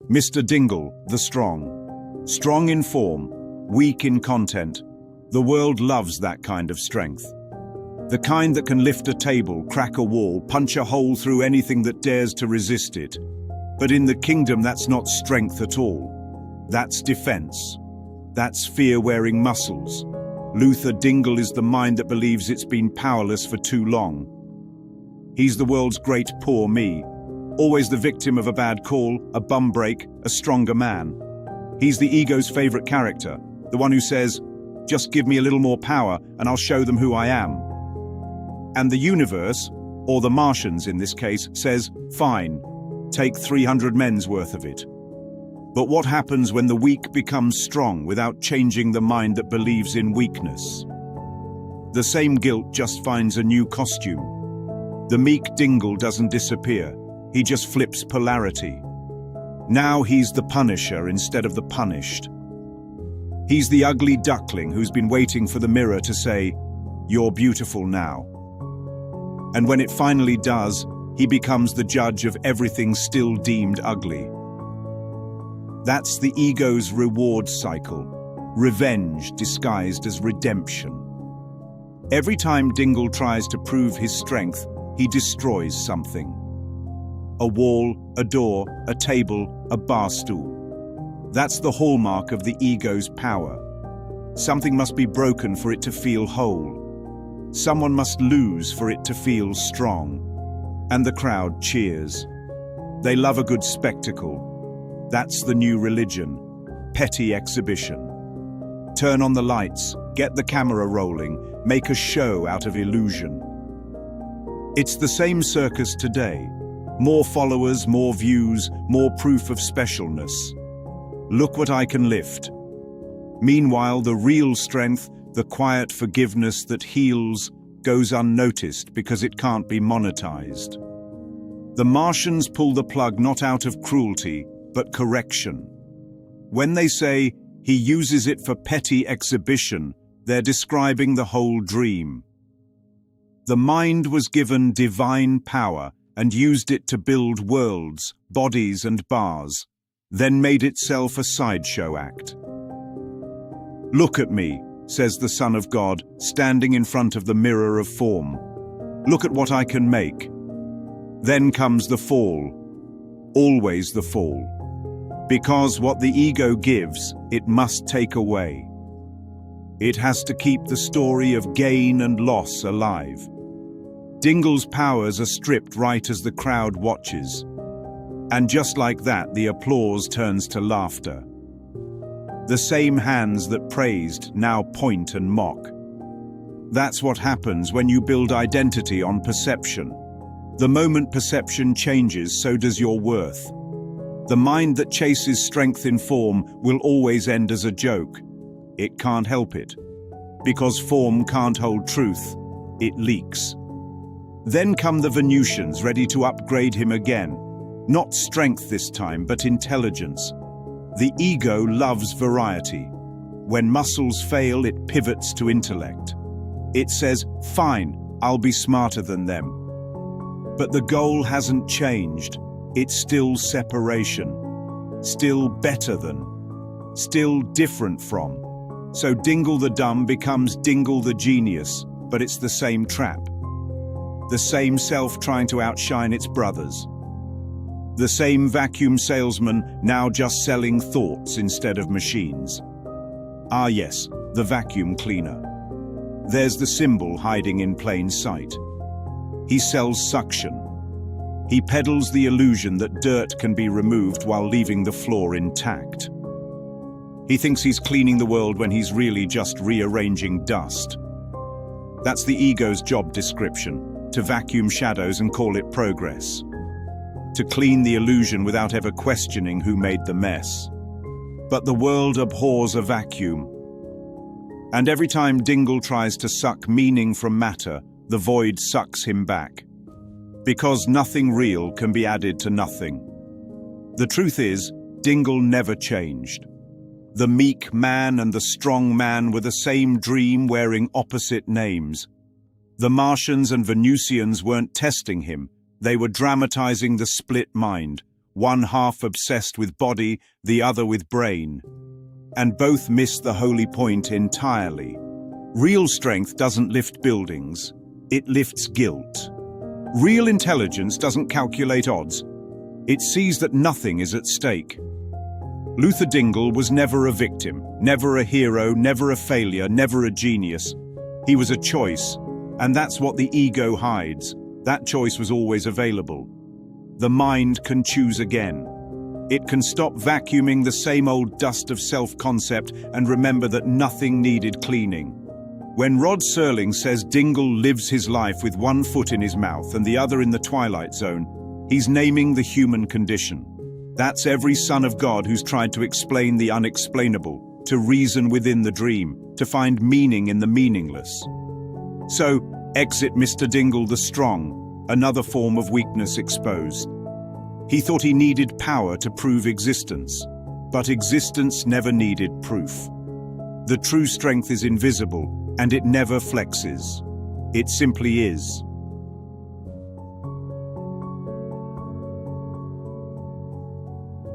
Mr. Dingle, the strong. Strong in form, weak in content. The world loves that kind of strength. The kind that can lift a table, crack a wall, punch a hole through anything that dares to resist it. But in the kingdom, that's not strength at all. That's defense. That's fear-wearing muscles. Luther Dingle is the mind that believes it's been powerless for too long. He's the world's great poor me, always the victim of a bad call, a bum break, a stronger man. He's the ego's favorite character, the one who says, "Just give me a little more power and I'll show them who I am." And the universe, or the Martians in this case, says, "Fine, take 300 men's worth of it." But what happens when the weak becomes strong without changing the mind that believes in weakness? The same guilt just finds a new costume. The meek Dingle doesn't disappear, he just flips polarity. Now he's the punisher instead of the punished. He's the ugly duckling who's been waiting for the mirror to say, "You're beautiful now." And when it finally does, he becomes the judge of everything still deemed ugly. That's the ego's reward cycle, revenge disguised as redemption. Every time Dingle tries to prove his strength, he destroys something. A wall, a door, a table, a bar stool. That's the hallmark of the ego's power. Something must be broken for it to feel whole. Someone must lose for it to feel strong. And the crowd cheers. They love a good spectacle. That's the new religion, petty exhibition. Turn on the lights, get the camera rolling, make a show out of illusion. It's the same circus today. More followers, more views, more proof of specialness. Look what I can lift. Meanwhile, the real strength, the quiet forgiveness that heals, goes unnoticed because it can't be monetized. The Martians pull the plug not out of cruelty, but correction. When they say he uses it for petty exhibition, they're describing the whole dream. The mind was given divine power and used it to build worlds, bodies and bars, then made itself a sideshow act. "Look at me," says the Son of God, standing in front of the mirror of form. "Look at what I can make." Then comes the fall. Always the fall. Because what the ego gives, it must take away. It has to keep the story of gain and loss alive. Dingle's powers are stripped right as the crowd watches. And just like that, the applause turns to laughter. The same hands that praised now point and mock. That's what happens when you build identity on perception. The moment perception changes, so does your worth. The mind that chases strength in form will always end as a joke. It can't help it. Because form can't hold truth, it leaks. Then come the Venusians, ready to upgrade him again. Not strength this time, but intelligence. The ego loves variety. When muscles fail, it pivots to intellect. It says, "Fine, I'll be smarter than them." But the goal hasn't changed. It's still separation, still better than, still different from. So Dingle the dumb becomes Dingle the genius, but it's the same trap. The same self trying to outshine its brothers. The same vacuum salesman now just selling thoughts instead of machines. Ah yes, the vacuum cleaner. There's the symbol hiding in plain sight. He sells suction. He peddles the illusion that dirt can be removed while leaving the floor intact. He thinks he's cleaning the world when he's really just rearranging dust. That's the ego's job description, to vacuum shadows and call it progress. To clean the illusion without ever questioning who made the mess. But the world abhors a vacuum. And every time Dingle tries to suck meaning from matter, the void sucks him back. Because nothing real can be added to nothing. The truth is, Dingle never changed. The meek man and the strong man were the same dream wearing opposite names. The Martians and Venusians weren't testing him, they were dramatizing the split mind, one half obsessed with body, the other with brain. And both miss the holy point entirely. Real strength doesn't lift buildings, it lifts guilt. Real intelligence doesn't calculate odds, it sees that nothing is at stake. Luther Dingle was never a victim, never a hero, never a failure, never a genius. He was a choice, and that's what the ego hides. That choice was always available. The mind can choose again. It can stop vacuuming the same old dust of self-concept and remember that nothing needed cleaning. When Rod Serling says Dingle lives his life with one foot in his mouth and the other in the Twilight Zone, he's naming the human condition. That's every son of God who's tried to explain the unexplainable, to reason within the dream, to find meaning in the meaningless. So, exit Mr. Dingle the strong, another form of weakness exposed. He thought he needed power to prove existence, but existence never needed proof. The true strength is invisible, and it never flexes. It simply is.